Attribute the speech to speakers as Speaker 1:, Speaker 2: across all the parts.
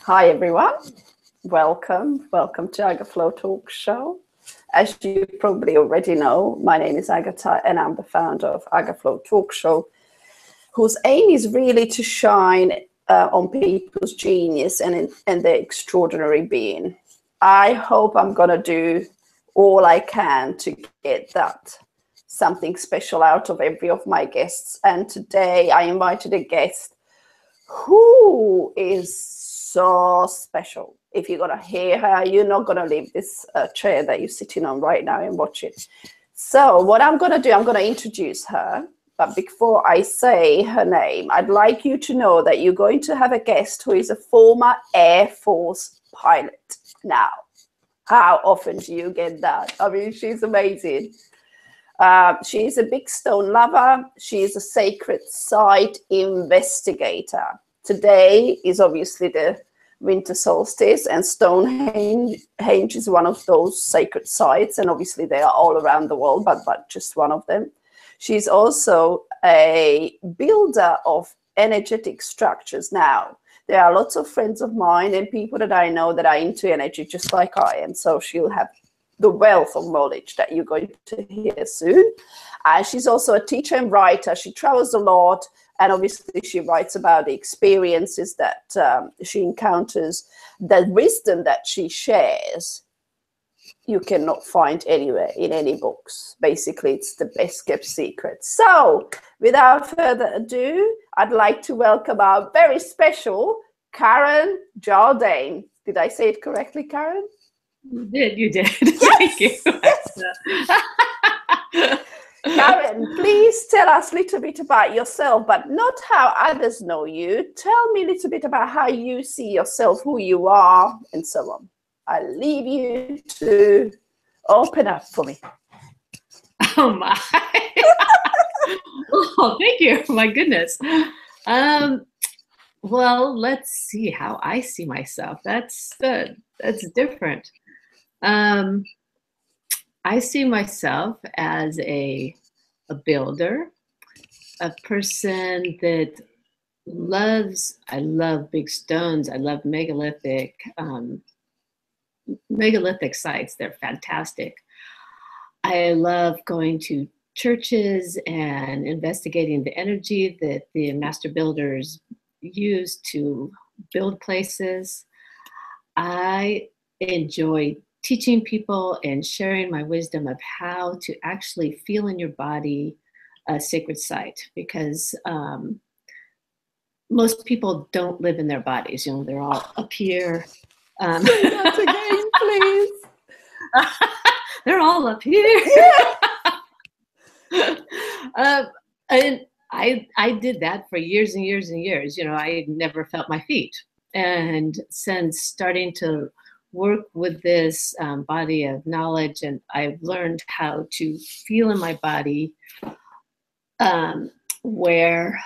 Speaker 1: Hi everyone, welcome to AgaFlow talk show. As you probably already know, my name is Agata and I'm the founder of AgaFlow talk show, whose aim is really to shine on people's genius and their extraordinary being. I hope I'm gonna do all I can to get that something special out of every of my guests. And today I invited a guest who is so special. If you're gonna hear her, you're not gonna leave this chair that you're sitting on right now and watch it. So what I'm gonna do, I'm gonna introduce her. But before I say her name, I'd like you to know that you're going to have a guest who is a former Air Force pilot. Now, how often do you get that? I mean, she's amazing. She's a big stone lover. She's a sacred site investigator. Today is obviously the winter solstice, and Stonehenge is one of those sacred sites, and obviously they are all around the world, but just one of them. She's also a builder of energetic structures. Now, there are lots of friends of mine and people that I know that are into energy just like I am, so she'll have the wealth of knowledge that you're going to hear soon. She's also a teacher and writer. She travels a lot, and obviously she writes about the experiences that she encounters. The wisdom that she shares, you cannot find anywhere in any books. Basically, it's the best kept secret. So, without further ado, I'd like to welcome our very special KAREN Jardane. Did I say it correctly, KAREN?
Speaker 2: You did.
Speaker 1: Yes!
Speaker 2: Thank you.
Speaker 1: KAREN, please tell us a little bit about yourself, but not how others know you. Tell me a little bit about how you see yourself, who you are, and so on. I leave you to open up for me.
Speaker 2: Oh my. Oh, thank you. My goodness. Well, let's see how I see myself. That's different. I see myself as a builder, a person that I love big stones. I love megalithic sites. They're fantastic. I love going to churches and investigating the energy that the master builders use to build places. I enjoy teaching people and sharing my wisdom of how to actually feel in your body a sacred site, because most people don't live in their bodies. You know, they're all up here.
Speaker 1: Say that again, please.
Speaker 2: They're all up here.
Speaker 1: Yeah.
Speaker 2: And I did that for years and years and years. You know, I never felt my feet. And since starting to work with this body of knowledge, and I've learned how to feel in my body where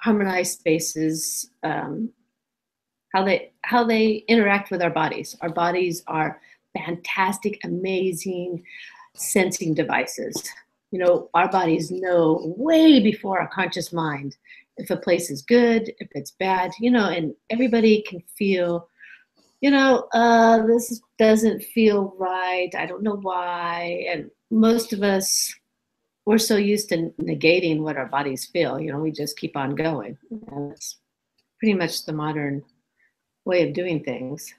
Speaker 2: harmonized spaces, how they interact with our bodies. Our bodies are fantastic, amazing sensing devices. You know, our bodies know way before our conscious mind if a place is good, if it's bad, you know, and everybody can feel, you know, this doesn't feel right. I don't know why. And most of us, we're so used to negating what our bodies feel. You know, we just keep on going. And that's pretty much the modern way of doing things.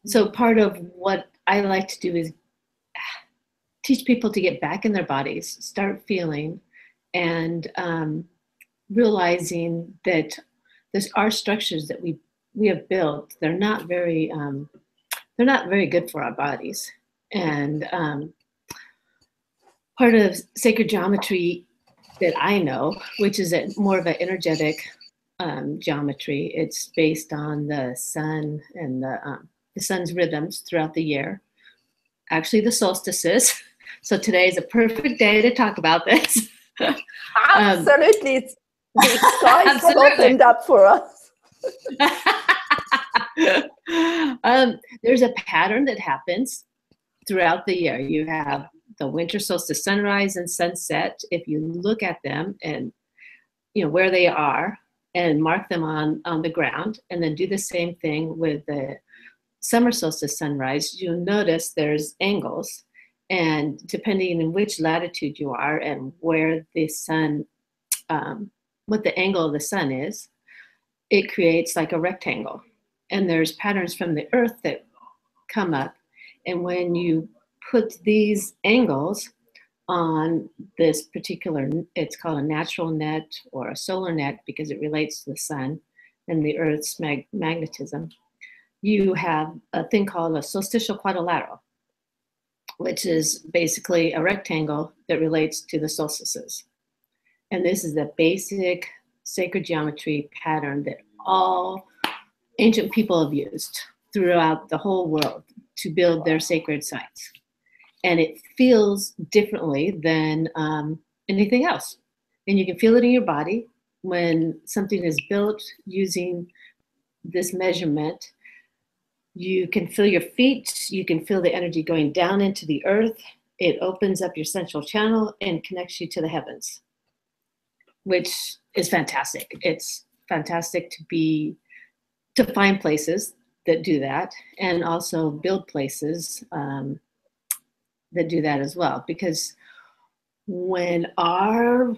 Speaker 2: So part of what I like to do is teach people to get back in their bodies, start feeling, and realizing that our structures that we have built, they're not very good for our bodies. And part of sacred geometry that I know, which is more of an energetic geometry, it's based on the sun and the sun's rhythms throughout the year. Actually, the solstices. So today is a perfect day to talk about this.
Speaker 1: Absolutely. The skies have opened up for us.
Speaker 2: There's a pattern that happens throughout the year. You have the winter solstice sunrise and sunset. If you look at them and you know where they are, and mark them on the ground, and then do the same thing with the summer solstice sunrise. You'll notice there's angles, and depending on which latitude you are and where the sun, what the angle of the sun is, it creates like a rectangle. And there's patterns from the earth that come up. And when you put these angles on this particular, it's called a natural net or a solar net because it relates to the sun and the earth's magnetism, you have a thing called a solstitial quadrilateral, which is basically a rectangle that relates to the solstices. And this is the basic sacred geometry pattern that all ancient people have used throughout the whole world to build their sacred sites. And it feels differently than anything else. And you can feel it in your body when something is built using this measurement. You can feel your feet, you can feel the energy going down into the earth. It opens up your central channel and connects you to the heavens, which is fantastic. It's fantastic to find places that do that, and also build places that do that as well. Because when a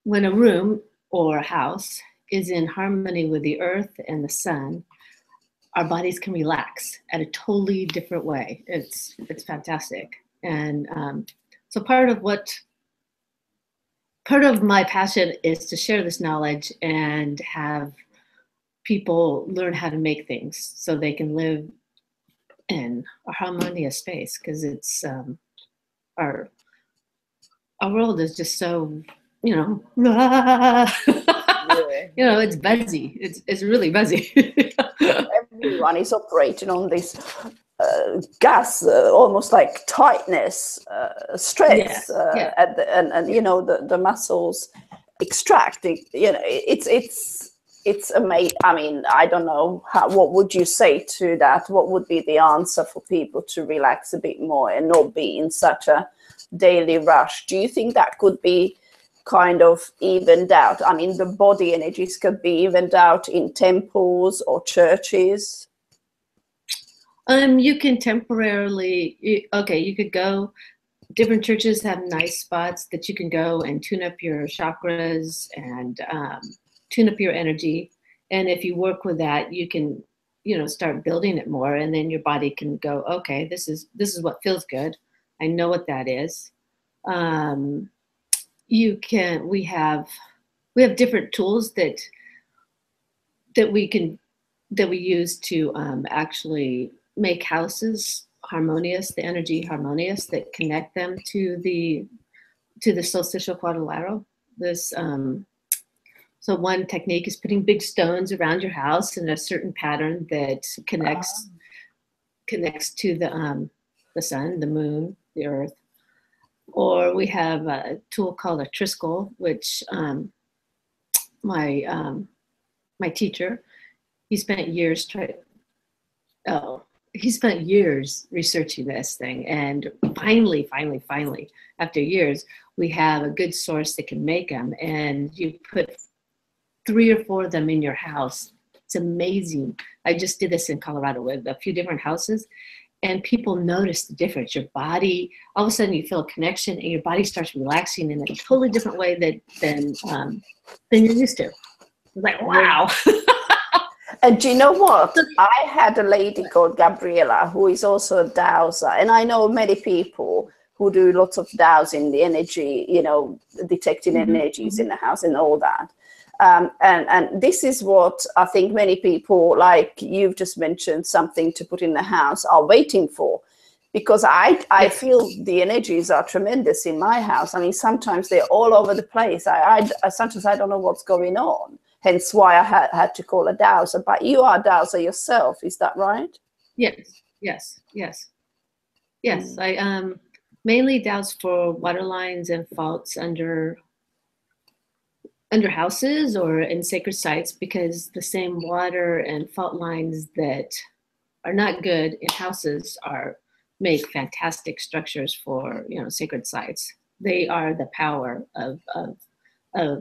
Speaker 2: room or a house is in harmony with the earth and the sun, our bodies can relax at a totally different way. It's fantastic. And so part of my passion is to share this knowledge and have people learn how to make things so they can live in a harmonious space, because it's our world is just so, you know, you know, it's busy. It's really busy.
Speaker 1: Everyone is operating on this gas, almost like tightness, stress, and you know, the muscles extracting. You know, it's amazing. I mean, I don't know what would you say to that? What would be the answer for people to relax a bit more and not be in such a daily rush? Do you think that could be kind of evened out? I mean, the body energies could be evened out in temples or churches.
Speaker 2: You can temporarily, you could go, different churches have nice spots that you can go and tune up your chakras and tune up your energy. And if you work with that, you can, you know, start building it more, and then your body can go, okay, this is what feels good. I know what that is. We have different tools that we use to actually make houses harmonious, the energy harmonious, that connect them to the solstitial quadrilateral. So one technique is putting big stones around your house in a certain pattern that connects to the sun, the moon, the earth. Or we have a tool called a triskel, which my teacher, he spent years researching this thing, and finally, after years, we have a good source that can make them, and you put 3 or 4 of them in your house. It's amazing. I just did this in Colorado with a few different houses, and people notice the difference. Your body, all of a sudden you feel a connection, and your body starts relaxing in a totally different way than you're used to. It's like, wow.
Speaker 1: And do you know what? I had a lady called Gabriela who is also a dowser, and I know many people who do lots of dowsing, the energy, you know, detecting energies in the house and all that. And this is what I think many people, like you've just mentioned, something to put in the house, are waiting for. Because I feel the energies are tremendous in my house. I mean, sometimes they're all over the place. Sometimes I don't know what's going on. Hence why I had to call a dowser. But you are a dowser yourself, is that right?
Speaker 2: Yes. I mainly douse for water lines and faults under houses or in sacred sites, because the same water and fault lines that are not good in houses make fantastic structures for, you know, sacred sites. They are the power of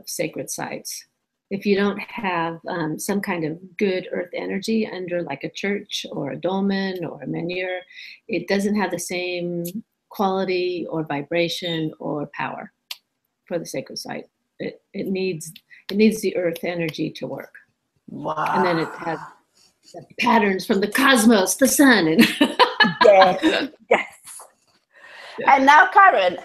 Speaker 2: sacred sites. if you don't have some kind of good earth energy under like a church or a dolmen or a menhir, it doesn't have the same quality or vibration or power for the sacred site. It needs the earth energy to work.
Speaker 1: Wow.
Speaker 2: And then it has the patterns from the cosmos, the sun. And
Speaker 1: yes, yes. And now, Karen,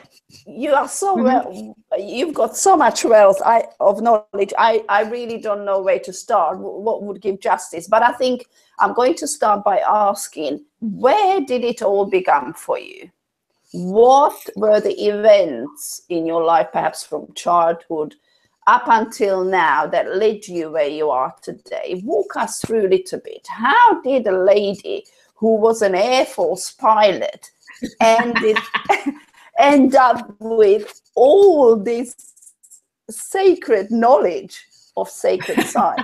Speaker 1: you are so well, you've got so much wealth of knowledge. I really don't know where to start, what would give justice. But I think I'm going to start by asking, where did it all begin for you? What were the events in your life, perhaps from childhood up until now, that led you where you are today? Walk us through a little bit. How did a lady who was an Air Force pilot end up with all this sacred knowledge of sacred science?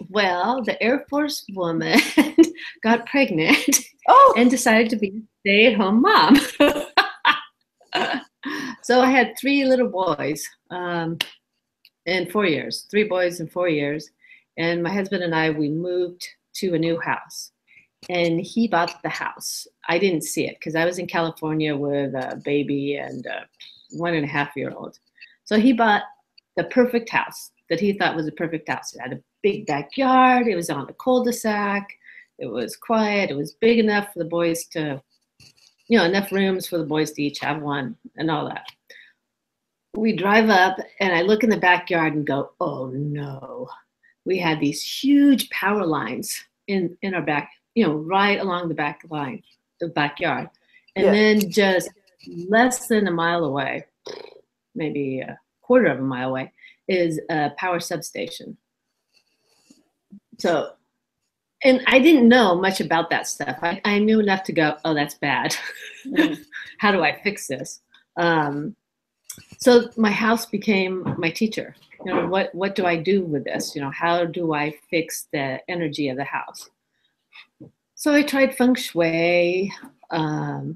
Speaker 2: Well, the Air Force woman got pregnant and decided to be a stay-at-home mom. So I had 3 little boys in 4 years, 3 boys in 4 years. And my husband and I, we moved to a new house. And he bought the house. I didn't see it because I was in California with a baby and a 1.5-year-old. So he bought the perfect house that he thought was a perfect house. It had a big backyard. It was on a cul-de-sac. It was quiet. It was big enough for the boys to, enough rooms for the boys to each have one and all that. We drive up and I look in the backyard and go, oh no. We had these huge power lines in our back, right along the back line, the backyard. And then just less than a mile away, maybe a quarter of a mile away, is a power substation. So, and I didn't know much about that stuff. I knew enough to go, oh, that's bad. How do I fix this? So my house became my teacher. What do I do with this? How do I fix the energy of the house? So I tried feng shui. I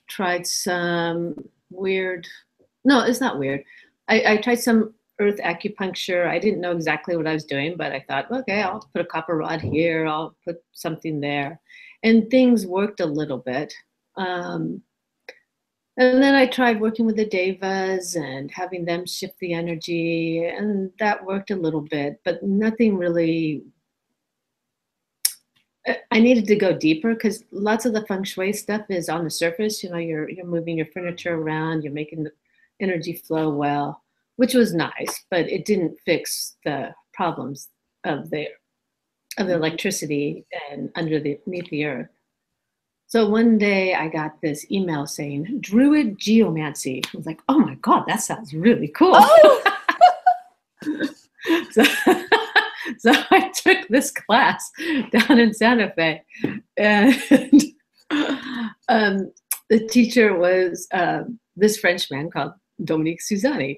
Speaker 2: tried some weird, no, it's not weird. I tried some earth acupuncture. I didn't know exactly what I was doing, but I thought, okay, I'll put a copper rod here. I'll put something there. And things worked a little bit. And then I tried working with the devas and having them shift the energy, and that worked a little bit, but nothing really. I needed to go deeper because lots of the feng shui stuff is on the surface. You're moving your furniture around, you're making the energy flow well, which was nice, but it didn't fix the problems of the electricity and underneath the earth. So one day I got this email saying, Druid Geomancy. I was like, oh my God, that sounds really cool. Oh! So I took this class down in Santa Fe. And the teacher was this Frenchman called Dominique Suzanne.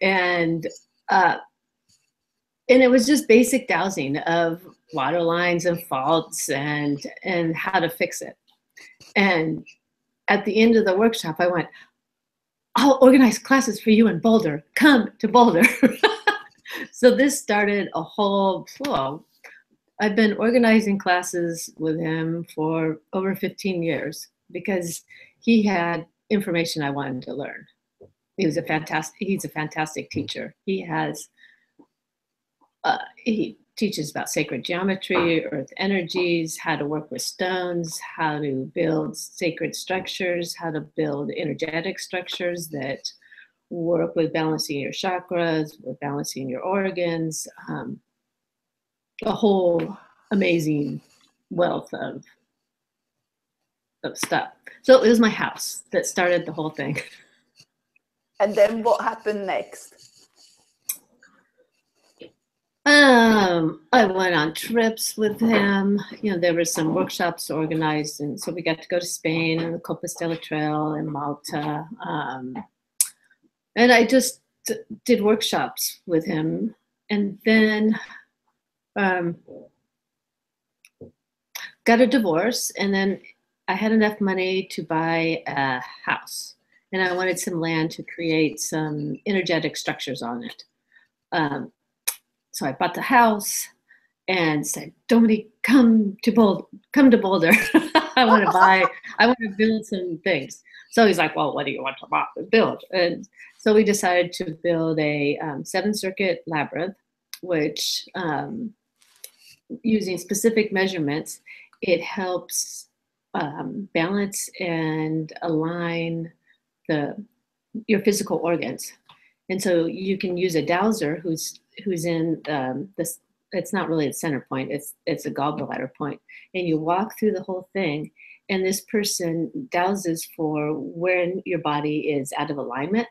Speaker 2: And it was just basic dowsing of water lines and faults and how to fix it. And at the end of the workshop, I went, I'll organize classes for you in Boulder. Come to Boulder. So this started a whole flow. I've been organizing classes with him for over 15 years because he had information I wanted to learn. He's a fantastic teacher. He teaches about sacred geometry, earth energies, how to work with stones, how to build sacred structures, how to build energetic structures that work with balancing your chakras, with balancing your organs, a whole amazing wealth of stuff. So it was my house that started the whole thing.
Speaker 1: And then what happened next?
Speaker 2: I went on trips with him. There were some workshops organized, and so we got to go to Spain and the Compostela Trail and Malta. And I just did workshops with him, and then got a divorce, and then I had enough money to buy a house. and I wanted some land to create some energetic structures on it. So I bought the house and said, Dominique, come to Boulder. I want to build some things. So he's like, well, what do you want to build? And so we decided to build a 7-circuit labyrinth, which using specific measurements, it helps balance and align your physical organs. And so you can use a dowser who's in this. It's not really a center point. It's a gallbladder point, and you walk through the whole thing. And this person dowses for when your body is out of alignment,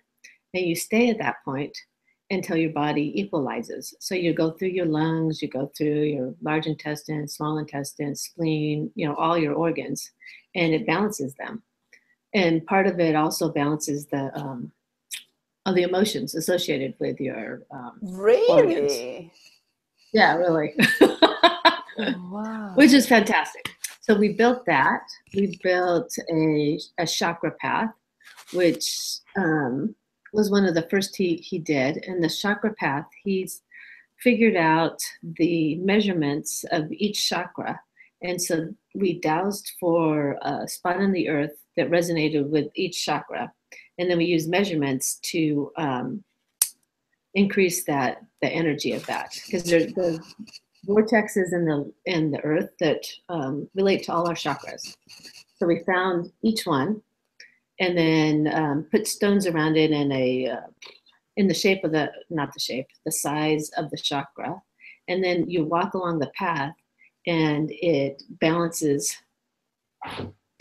Speaker 2: and you stay at that point until your body equalizes. So you go through your lungs, you go through your large intestine, small intestine, spleen, all your organs, and it balances them. And part of it also balances the emotions associated with your
Speaker 1: really
Speaker 2: organs. Yeah, really.
Speaker 1: Wow.
Speaker 2: Which is fantastic. So we built that. We built a chakra path, which was one of the first he did. And the chakra path, he's figured out the measurements of each chakra. And so we dowsed for a spot on the earth that resonated with each chakra. And then we used measurements to increase the energy of that, because there's the vortexes in the earth that relate to all our chakras. So we found each one, and then put stones around it in the shape of the size of the chakra, and then you walk along the path, and it balances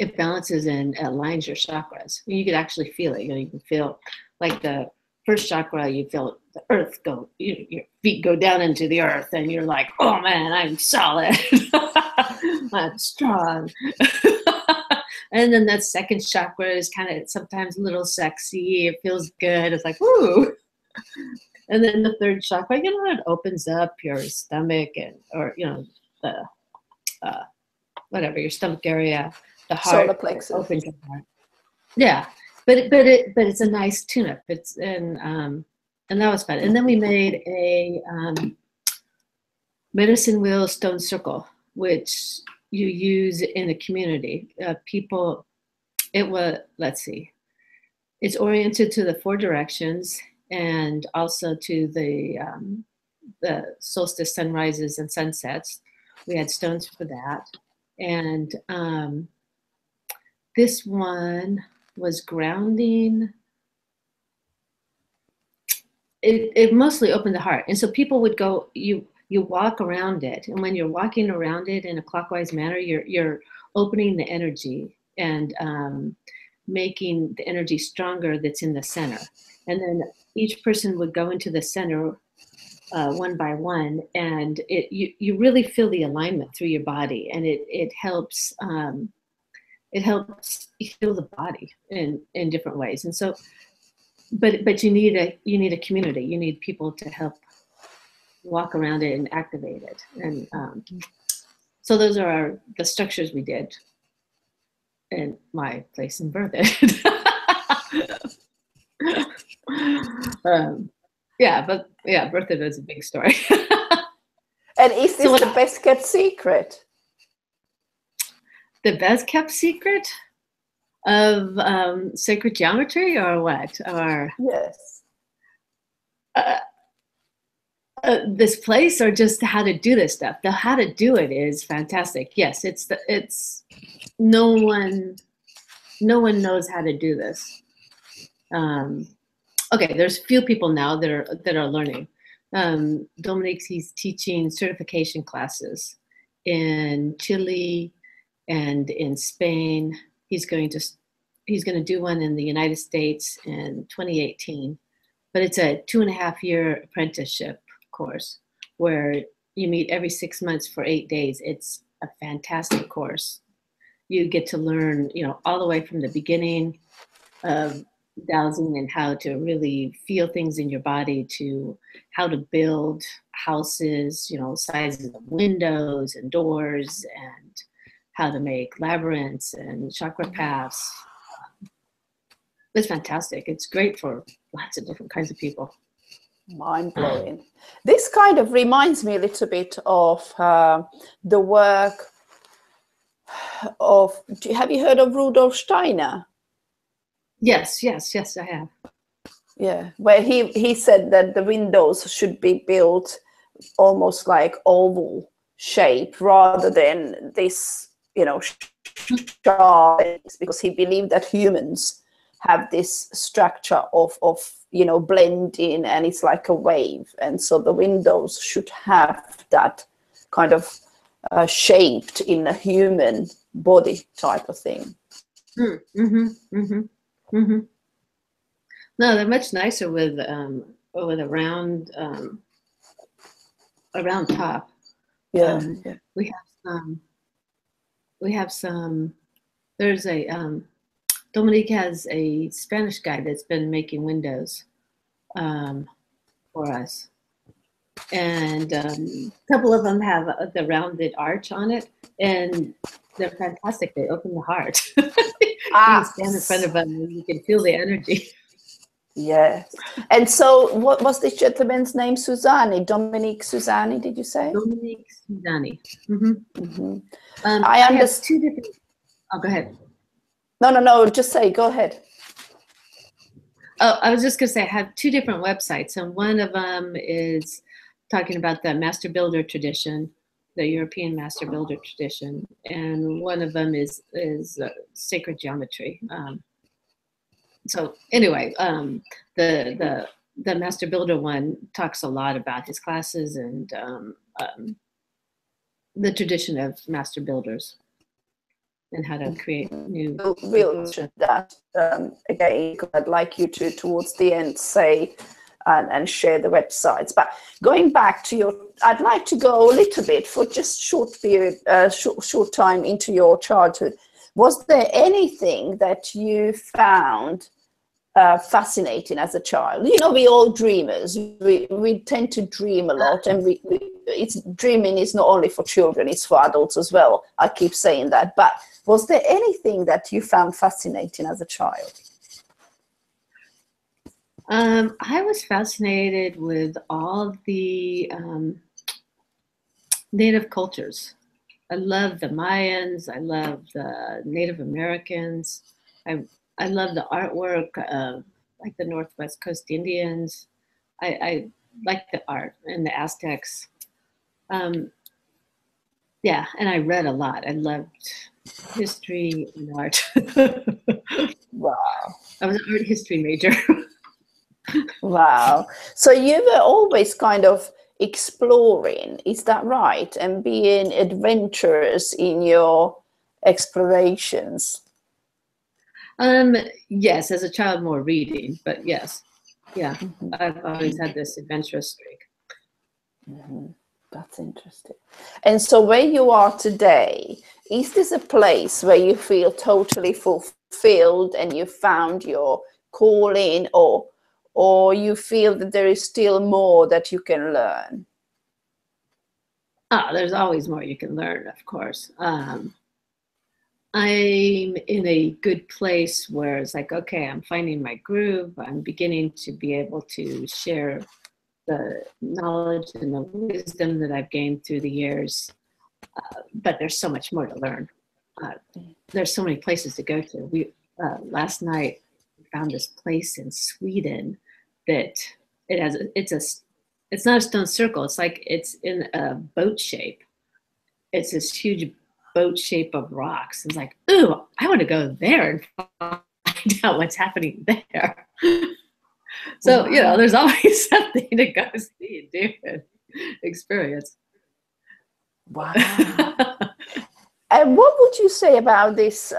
Speaker 2: and aligns your chakras. You could actually feel it. You can feel like the first chakra, you feel the earth your feet go down into the earth, and you're like, oh man, I'm solid. I'm strong. And then that second chakra is kind of sometimes a little sexy. It feels good. It's like, woo. And then the third chakra, it opens up your stomach or the your stomach area, the heart.
Speaker 1: Solar plexus.
Speaker 2: Opens your heart. Yeah. But it's a nice tune-up. And that was fun. And then we made a medicine wheel stone circle, which you use in the community. It's oriented to the 4 directions, and also to the solstice sunrises and sunsets. We had stones for that. And this one was grounding. It mostly opened the heart. And so people would go, you walk around it. And when you're walking around it in a clockwise manner, you're opening the energy and making the energy stronger that's in the center. And then each person would go into the center one by one, and you really feel the alignment through your body, and it helps heal the body in different ways. And so, but you need a community. You need people to help walk around it and activate it. And so those are the structures we did in my place in Berthoud. Berthoud is a big story.
Speaker 1: And is this the best kept secret?
Speaker 2: The best kept secret of sacred geometry, or what? Or
Speaker 1: yes,
Speaker 2: this place, or just how to do this stuff? The how to do it is fantastic. Yes, it's no one knows how to do this. Okay, there's few people now that are learning. Dominique, he's teaching certification classes in Chile and in Spain. He's going to do one in the United States in 2018. But it's a 2.5-year apprenticeship course where you meet every 6 months for 8 days. It's a fantastic course. You get to learn, all the way from the beginning of dowsing and how to really feel things in your body, to how to build houses, sizes of windows and doors, and how to make labyrinths and chakra paths. It's fantastic. It's great for lots of different kinds of people.
Speaker 1: Mind-blowing. This kind of reminds me a little bit of the work of, have you heard of Rudolf Steiner?
Speaker 2: Yes, yes, yes, I have.
Speaker 1: Yeah, where he said that the windows should be built almost like oval shape rather than this, you know, sharp, because he believed that humans have this structure of you know, blending, and it's like a wave, and so the windows should have that kind of shaped in a human body type of thing.
Speaker 2: Mm-hmm, mm-hmm, mm-hmm. No, they're much nicer with a round top.
Speaker 1: Yeah,
Speaker 2: yeah. We have some. There's a Dominique has a Spanish guy that's been making windows for us, and a couple of them have the rounded arch on it, and they're fantastic. They open the heart. You can stand in front of them and you can feel the energy.
Speaker 1: Yes. And so what was this gentleman's name? Dominique Susani, did you say?
Speaker 2: Dominique Susani. Mm-hmm.
Speaker 1: Mm-hmm.
Speaker 2: I have two different. Oh, go ahead.
Speaker 1: No, just say, go ahead.
Speaker 2: Oh, I was just going to say I have two different websites, and one of them is talking about the master builder tradition, the European master builder tradition, and one of them is sacred geometry. So anyway, the master builder one talks a lot about his classes and the tradition of master builders and how to create new.
Speaker 1: We'll mention that again. I'd like you to, towards the end, say and share the websites. But going back to your, I'd like to go a little bit for just short time into your childhood. Was there anything that you found fascinating as a child? You know, we all dreamers. We tend to dream a lot, and dreaming is not only for children; it's for adults as well. I keep saying that. But was there anything that you found fascinating as a child?
Speaker 2: I was fascinated with all the native cultures. I love the Mayans. I love the Native Americans. I love the artwork of like the Northwest Coast Indians. I like the art and the Aztecs. Yeah, and I read a lot. I loved history and art.
Speaker 1: Wow.
Speaker 2: I was an art history major.
Speaker 1: Wow. So you were always kind of exploring, is that right? And being adventurous in your explorations.
Speaker 2: Yes, as a child, more reading, but yes. Yeah, I've always had this adventurous streak.
Speaker 1: Mm-hmm. That's interesting. And so where you are today, is this a place where you feel totally fulfilled and you found your calling, or you feel that there is still more that you can learn?
Speaker 2: Oh, there's always more you can learn, of course. I'm in a good place where it's like, okay, I'm finding my groove. I'm beginning to be able to share the knowledge and the wisdom that I've gained through the years. But there's so much more to learn. There's so many places to go to. We last night found this place in Sweden that it's not a stone circle. It's like it's in a boat shape. It's this huge boat shape of rocks. It's like, ooh, I want to go there and find out what's happening there. So, wow. You know, there's always something to go see and do and experience.
Speaker 1: Wow. And what would you say about this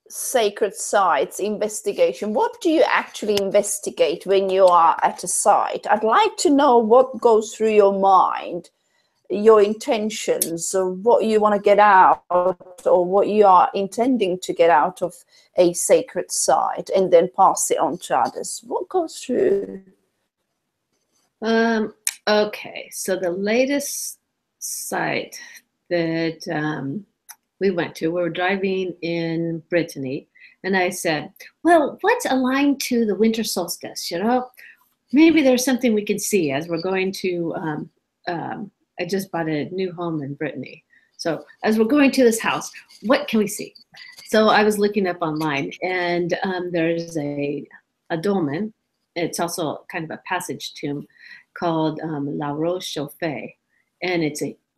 Speaker 1: sacred sites investigation? What do you actually investigate when you are at a site? I'd like to know what goes through your mind, your intentions, or what you want to get out, or what you are intending to get out of a sacred site, and then pass it on to others. What goes through?
Speaker 2: Okay, so the latest site that we went to, we were driving in Brittany, And I said, well, what's aligned to the winter solstice? You know, maybe there's something we can see as we're going to, I just bought a new home in Brittany. So as we're going to this house, what can we see? So I was looking up online, and there's a dolmen. It's also kind of a passage tomb called La Roche-Chauffée, and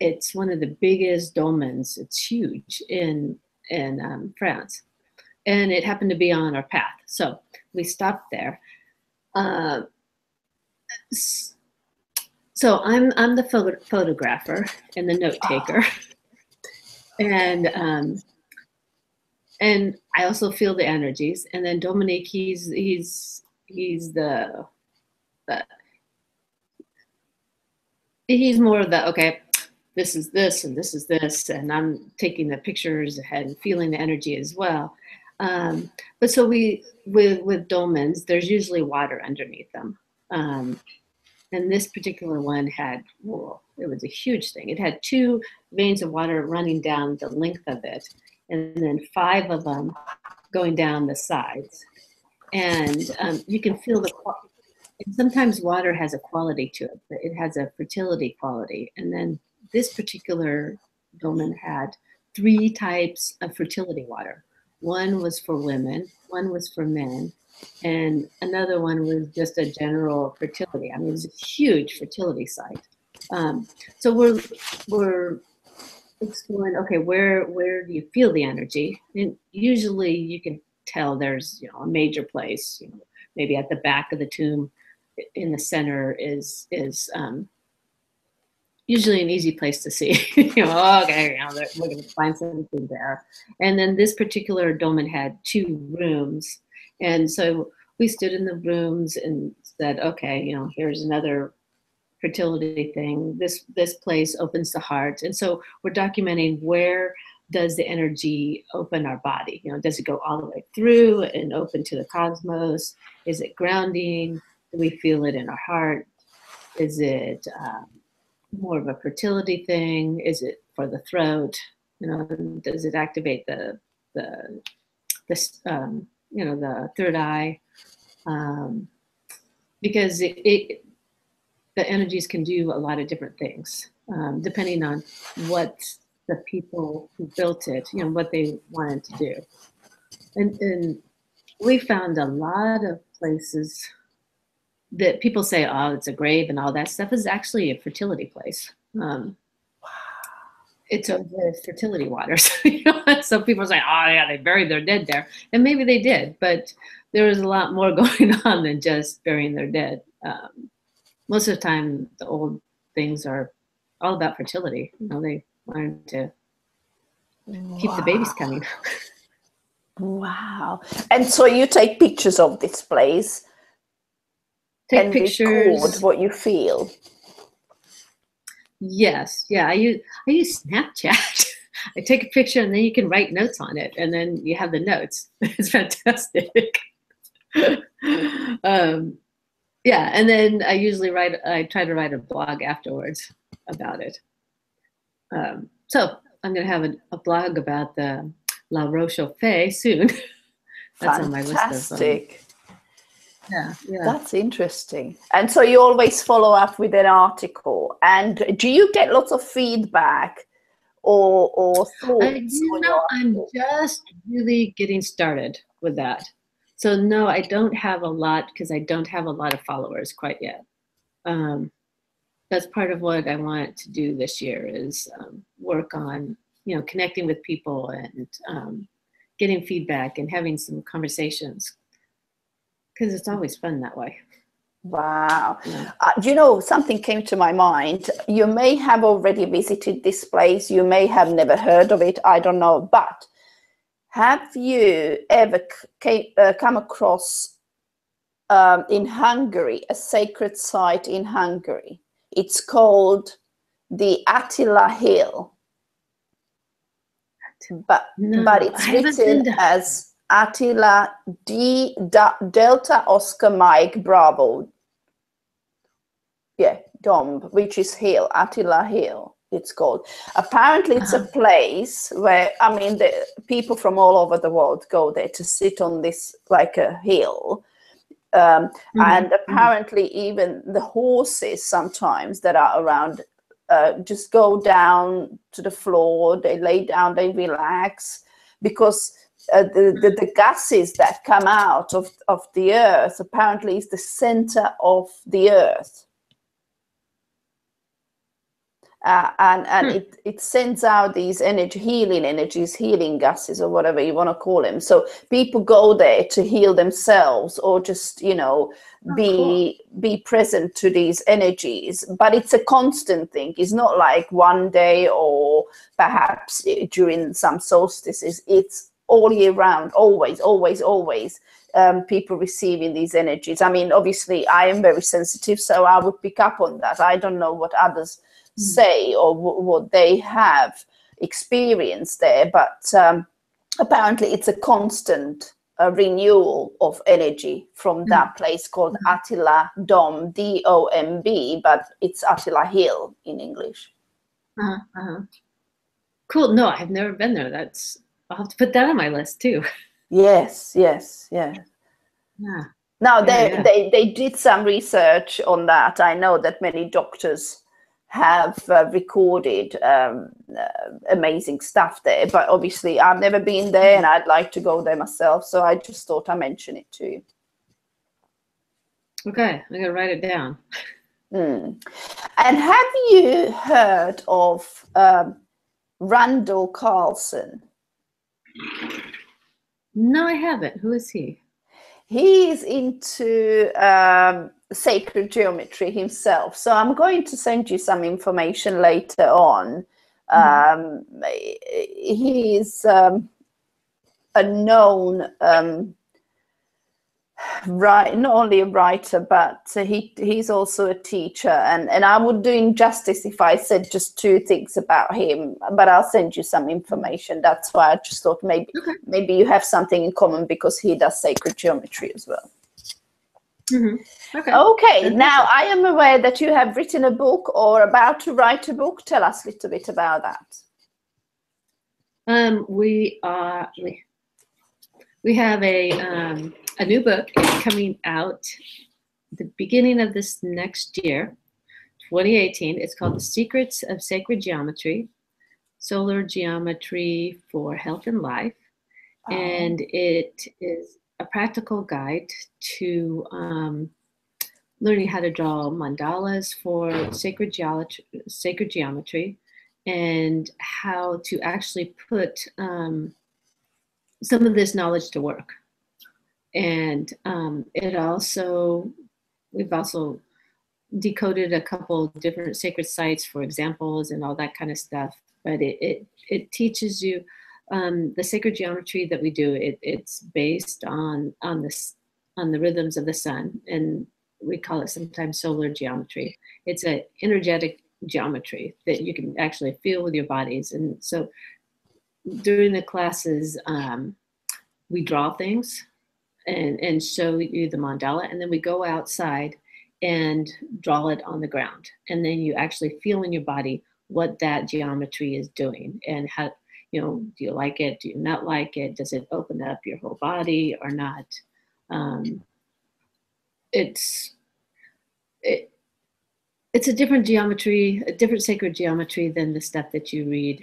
Speaker 2: it's one of the biggest dolmens. It's huge in France, and it happened to be on our path. So we stopped there. So I'm the photographer and the note taker, and I also feel the energies. And then Dominique, he's he's more of the, okay, this is this and this is this, and I'm taking the pictures and feeling the energy as well. But so with dolmens, there's usually water underneath them. And this particular one had, whoa, it was a huge thing. It had 2 veins of water running down the length of it, and then 5 of them going down the sides. And you can feel the quality. Sometimes water has a quality to it, but it has a fertility quality. And then this particular dolmen had 3 types of fertility water. One was for women, one was for men, and another one was just a general fertility. I mean, it was a huge fertility site. So we're exploring, okay, where do you feel the energy? And usually you can tell there's, you know, a major place, you know, maybe at the back of the tomb in the center is usually an easy place to see. You know, okay, you know, we're going to find something there. And then this particular dolmen had 2 rooms. And so we stood in the rooms and said, okay, you know, here's another fertility thing. This place opens the heart. And so we're documenting, where does the energy open our body? You know, does it go all the way through and open to the cosmos? Is it grounding? Do we feel it in our heart? Is it more of a fertility thing? Is it for the throat? You know, does it activate the you know, the third eye? Because the energies can do a lot of different things, depending on what the people who built it, you know, what they wanted to do. And we found a lot of places that people say, oh, it's a grave and all that stuff, is actually a fertility place. It's over fertility waters. You know? So people say, oh yeah, they buried their dead there. And maybe they did, but there was a lot more going on than just burying their dead. Most of the time, the old things are all about fertility. You know, they wanted to keep the babies coming.
Speaker 1: Wow. And so you take pictures of this place.
Speaker 2: Take
Speaker 1: and
Speaker 2: pictures.
Speaker 1: Record what you feel.
Speaker 2: Yes, yeah. I use Snapchat. I take a picture and then you can write notes on it, and then you have the notes. It's fantastic. Yeah, and then I try to write a blog afterwards about it. So I'm going to have a blog about the La Roche-Chauffée soon. That's
Speaker 1: Fantastic.
Speaker 2: on my list of, yeah.
Speaker 1: That's interesting. And so you always follow up with an article. And do you get lots of feedback or thoughts?
Speaker 2: I'm just really getting started with that. So no, I don't have a lot, because I don't have a lot of followers quite yet. That's part of what I want to do this year, is work on, you know, connecting with people and getting feedback and having some conversations. Because it's always fun that way.
Speaker 1: Wow. Yeah. You know, something came to my mind. You may have already visited this place. You may have never heard of it. I don't know. But have you ever come across in Hungary, a sacred site in Hungary? It's called the Attila Hill. But it's written as Attila Delta Oscar Mike Bravo. Yeah, Dom, which is Hill, Attila Hill. it's called. Apparently, it's a place where, I mean, the people from all over the world go there to sit on this, like a hill. And apparently even the horses sometimes that are around just go down to the floor, they lay down, they relax, because the gases that come out of the earth apparently is the center of the earth. And it sends out these healing energies, healing gases, or whatever you want to call them. So people go there to heal themselves, or just, you know, be present to these energies. But it's a constant thing. It's not like one day or perhaps during some solstices. It's all year round, always, always, always. People receiving these energies. I mean, obviously, I am very sensitive, so I would pick up on that. I don't know what others say or what they have experienced there, but apparently it's a constant renewal of energy from that place called Attila Dom, D-O-M-B, but it's Attila Hill in English.
Speaker 2: Cool. No, I've never been there. I'll have to put that on my list too.
Speaker 1: Yes. Yeah. Now they did some research on that. I know that many doctors have recorded amazing stuff there, but obviously I've never been there and I'd like to go there myself, so I just thought I'd mention it to you.
Speaker 2: Okay, I'm gonna write it down.
Speaker 1: And have you heard of Randall Carlson?
Speaker 2: No, I haven't. Who is he?
Speaker 1: He's into sacred geometry himself. So I'm going to send you some information later on. He's a known not only a writer, but he's also a teacher. And I would do injustice if I said just two things about him, but I'll send you some information. That's why I just thought maybe you have something in common, because he does sacred geometry as well. Okay, now I am aware that you have written a book or about to write a book. Tell us a little bit about that.
Speaker 2: We have a new book. It's coming out the beginning of this next year, 2018. It's called The Secrets of Sacred Geometry, Solar Geometry for Health and Life. And it is a practical guide to learning how to draw mandalas for sacred geometry, and how to actually put some of this knowledge to work. And we've also decoded a couple different sacred sites for examples and all that kind of stuff. But it teaches you the sacred geometry that we do. It's based on the rhythms of the sun, and we call it sometimes solar geometry. It's an energetic geometry that you can actually feel with your bodies. And so during the classes, we draw things and show you the mandala, and then we go outside and draw it on the ground. And then you actually feel in your body what that geometry is doing, and how, do you like it? Do you not like it? Does it open up your whole body or not? It's a different geometry, a different sacred geometry than the stuff that you read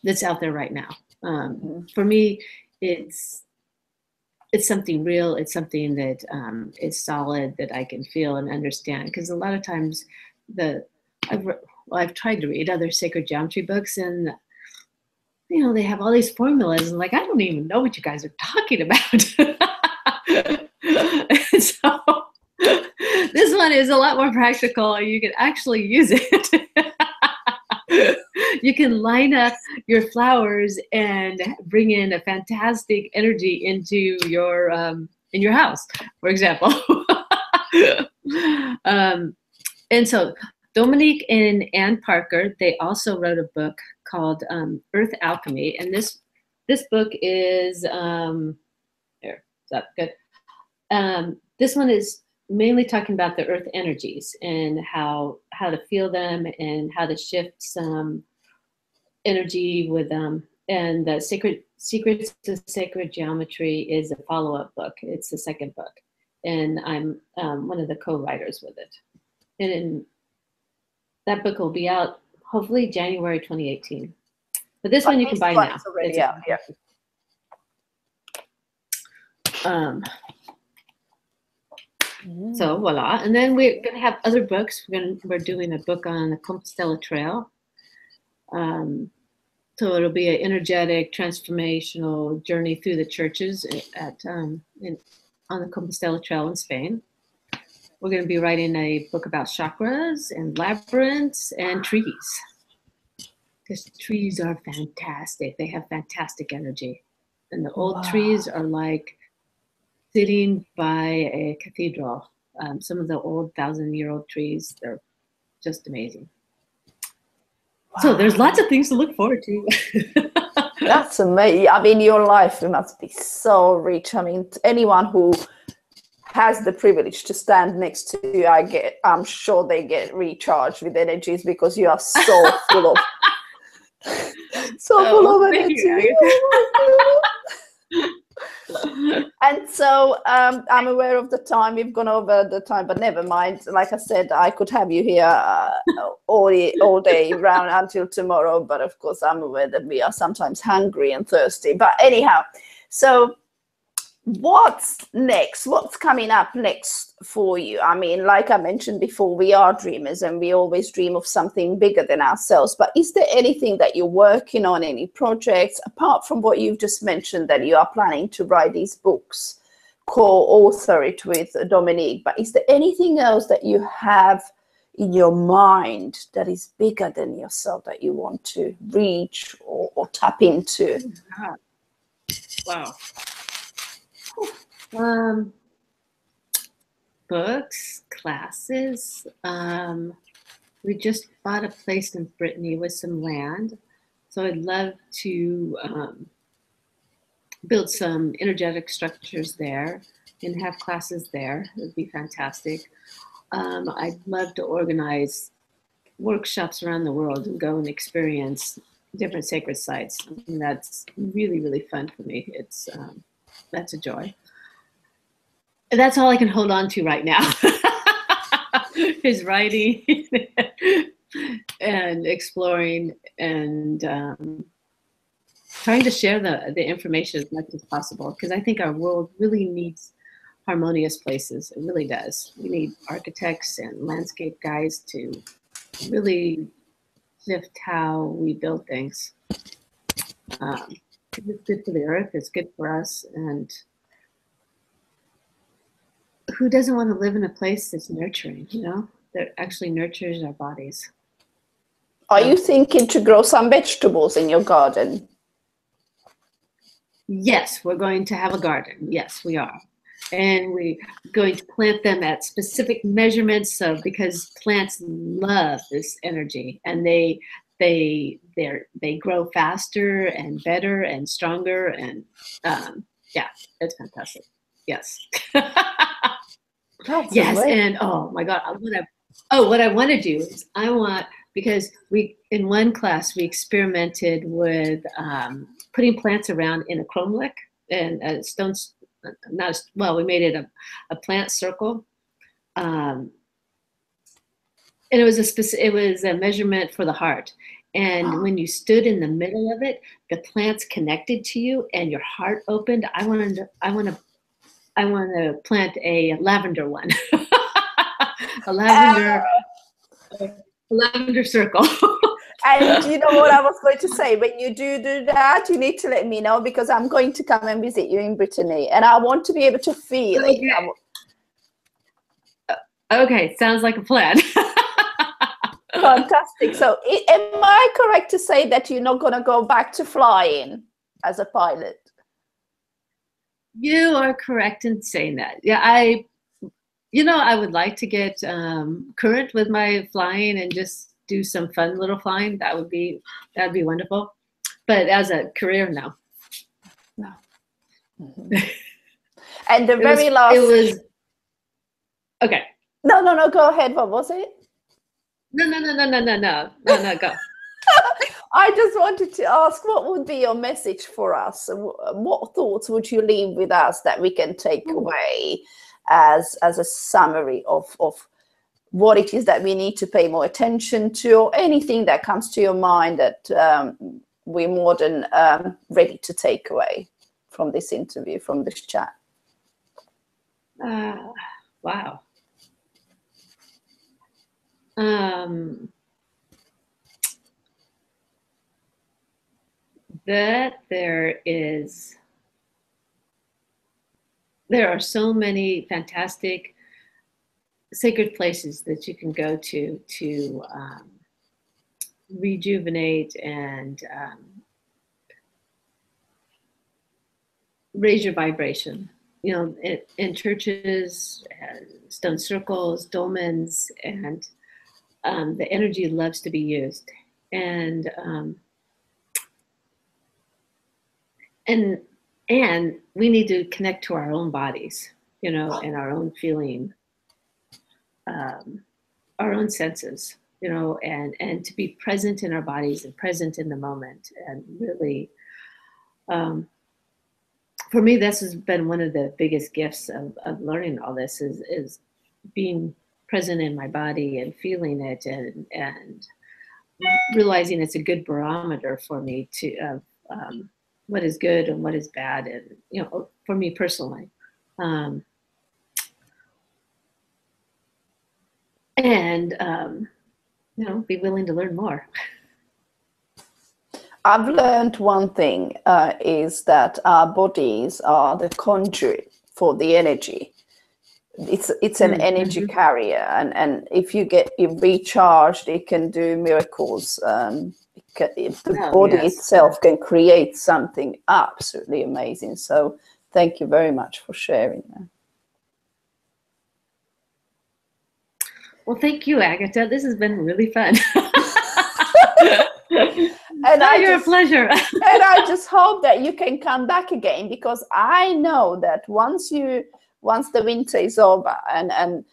Speaker 2: that's out there right now. For me, it's something real. It's something that is solid, that I can feel and understand. Because a lot of times, I've tried to read other sacred geometry books, and they have all these formulas, and I don't even know what you guys are talking about. And so this one is a lot more practical. You can actually use it. You can line up your flowers and bring in a fantastic energy into your in your house, for example. And so Dominique and Ann Parker, they also wrote a book called Earth Alchemy, and this book is here. Is that good? This one is mainly talking about the earth energies and how to feel them and how to shift some energy with them. And the Secrets to Sacred Geometry is a follow-up book. It's the second book, and I'm one of the co-writers with it. And that book will be out hopefully January 2018. But this one you can buy now.
Speaker 1: It's already out, yeah.
Speaker 2: So voila, and then we're going to have other books. We're doing a book on the Compostela Trail. So it'll be an energetic, transformational journey through the churches on the Compostela Trail in Spain. We're going to be writing a book about chakras and labyrinths and trees. Because trees are fantastic. They have fantastic energy. And the old trees are like sitting by a cathedral. Some of the old 1,000-year-old trees, they're just amazing. Wow. So there's lots of things to look forward to.
Speaker 1: That's amazing. I mean, your life must be so rich. I mean, anyone who has the privilege to stand next to you, I'm sure they get recharged with energies because you are so full of full of energy. And so I'm aware of the time. We've gone over the time, but never mind. Like I said, I could have you here all day round until tomorrow. But of course, I'm aware that we are sometimes hungry and thirsty. But anyhow, so what's next? What's coming up next for you? I mean, like I mentioned before, we are dreamers and we always dream of something bigger than ourselves. But is there anything that you're working on, any projects, apart from what you've just mentioned, that you are planning to write these books, co-author it with Dominique? But is there anything else that you have in your mind that is bigger than yourself that you want to reach or tap into?
Speaker 2: Wow. Books, classes. We just bought a place in Brittany with some land. So I'd love to build some energetic structures there and have classes there. It would be fantastic. I'd love to organize workshops around the world and go and experience different sacred sites. I mean, that's really, really fun for me. It's that's a joy. And that's all I can hold on to right now is writing and exploring and trying to share the information as much as possible, because I think our world really needs harmonious places. It really does. We need architects and landscape guys to really shift how we build things. It's good for the earth, it's good for us, and who doesn't want to live in a place that's nurturing, you know, that actually nurtures our bodies?
Speaker 1: Are you thinking to grow some vegetables in your garden?
Speaker 2: Yes, we're going to have a garden. Yes, we are. And we're going to plant them at specific measurements, because plants love this energy, and they grow faster and better and stronger, and yeah, it's fantastic. Yes. Yes, and oh my God, what I want to do is because in one class we experimented with putting plants around in a chrome and we made it a plant circle, and it was a measurement for the heart. And when you stood in the middle of it, the plants connected to you and your heart opened. I want to plant a lavender one, a lavender circle.
Speaker 1: And you know what I was going to say? When you do that, you need to let me know, because I'm going to come and visit you in Brittany, and I want to be able to feel it.
Speaker 2: Okay, sounds like a plan.
Speaker 1: Fantastic. So am I correct to say that you're not going to go back to flying as a pilot?
Speaker 2: You are correct in saying that. Yeah, I would like to get current with my flying and just do some fun little flying. That'd be wonderful. But as a career, no.
Speaker 1: Mm-hmm. And the very last.
Speaker 2: Okay.
Speaker 1: No, go ahead. What was it?
Speaker 2: No, go.
Speaker 1: I just wanted to ask, what would be your message for us? What thoughts would you leave with us that we can take away as a summary of what it is that we need to pay more attention to, or anything that comes to your mind that we're more than ready to take away from this interview, from this chat?
Speaker 2: Wow. That there are so many fantastic sacred places that you can go to rejuvenate and raise your vibration. You know, in churches, stone circles, dolmens, and the energy loves to be used. And we need to connect to our own bodies, you know, and our own feeling, our own senses, you know, and to be present in our bodies and present in the moment. And really, for me, this has been one of the biggest gifts of learning all this is being present in my body and feeling it, and realizing it's a good barometer for me to what is good and what is bad, and you know, for me personally, you know, be willing to learn more.
Speaker 1: I've learned one thing is that our bodies are the conduit for the energy. It's an energy carrier, and if you get it recharged, it can do miracles. If the body itself can create something absolutely amazing. So thank you very much for sharing that.
Speaker 2: Well, thank you, Agata. This has been really fun.
Speaker 1: And
Speaker 2: you're a pleasure.
Speaker 1: And I just hope that you can come back again, because I know that once the winter is over and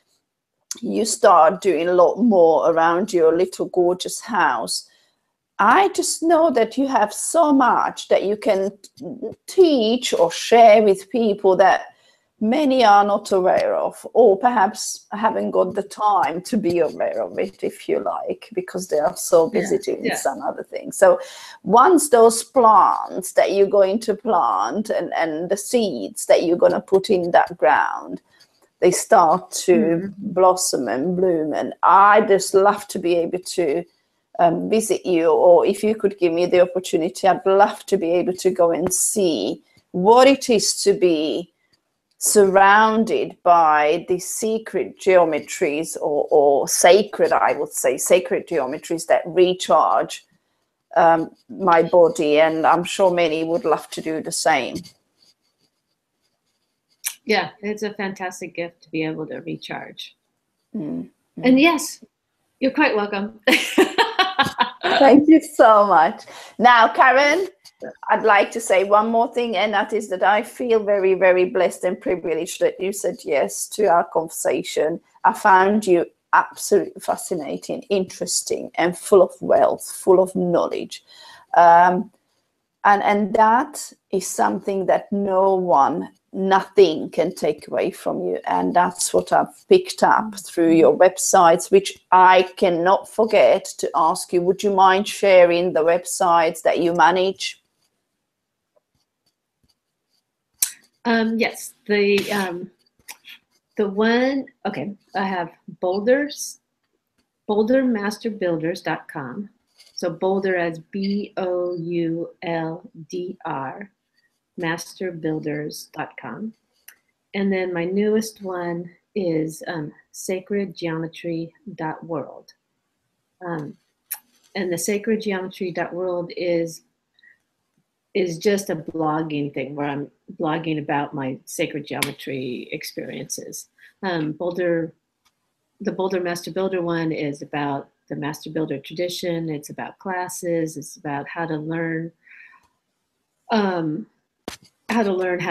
Speaker 1: you start doing a lot more around your little gorgeous house, I just know that you have so much that you can teach or share with people that many are not aware of, or perhaps haven't got the time to be aware of it, if you like, because they are so busy doing some other things. So once those plants that you're going to plant and the seeds that you're going to put in that ground, they start to blossom and bloom, and I just love to be able to visit you, or if you could give me the opportunity, I'd love to be able to go and see what it is to be surrounded by these secret geometries, or sacred, I would say, sacred geometries that recharge my body, and I'm sure many would love to do the same.
Speaker 2: Yeah, it's a fantastic gift to be able to recharge. And yes, you're quite welcome.
Speaker 1: Thank you so much. Now, Karen, I'd like to say one more thing, and that is that I feel very, very blessed and privileged that you said yes to our conversation. I found you absolutely fascinating, interesting, and full of wealth, full of knowledge. And that is something that nothing can take away from you. And that's what I've picked up through your websites, which I cannot forget to ask you. Would you mind sharing the websites that you manage?
Speaker 2: Yes, the one, okay, I have bouldermasterbuilders.com. So Boulder as BOULDR, masterbuilders.com. And then my newest one is sacredgeometry.world. And the sacredgeometry.world is just a blogging thing where I'm blogging about my sacred geometry experiences. The Boulder Master Builder one is about the Master Builder tradition. It's about classes. It's about how to learn how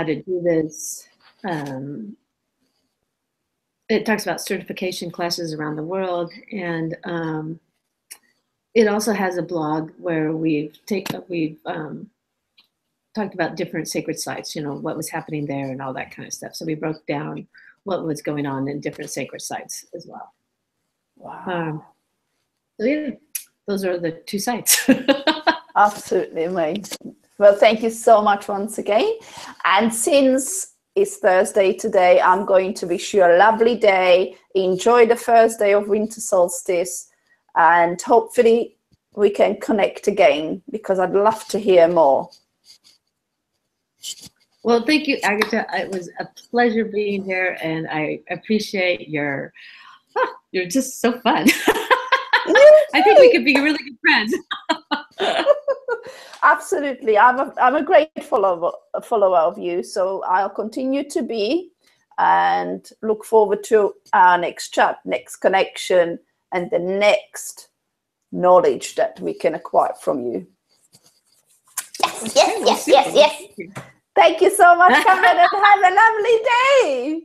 Speaker 2: to do this, it talks about certification classes around the world, and it also has a blog where we've talked about different sacred sites, you know, what was happening there and all that kind of stuff. So we broke down what was going on in different sacred sites as well.
Speaker 1: Wow.
Speaker 2: So yeah, those are the 2 sites.
Speaker 1: Absolutely amazing. Well, thank you so much once again. And since it's Thursday today, I'm going to wish you a lovely day. Enjoy the first day of winter solstice, and hopefully we can connect again, because I'd love to hear more.
Speaker 2: Well, thank you, Agata. It was a pleasure being here, and I appreciate you're just so fun. I think we could be really good friends.
Speaker 1: Absolutely. I'm a great follower of you, so I'll continue to be, and look forward to our next chat, next connection, and the next knowledge that we can acquire from you. Yes. Thank you so much, Karen, and have a lovely day.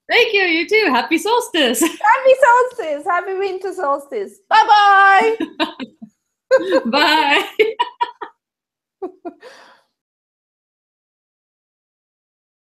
Speaker 2: Thank you. You too. Happy solstice.
Speaker 1: Happy solstice. Happy winter solstice. Bye-bye.
Speaker 2: Bye.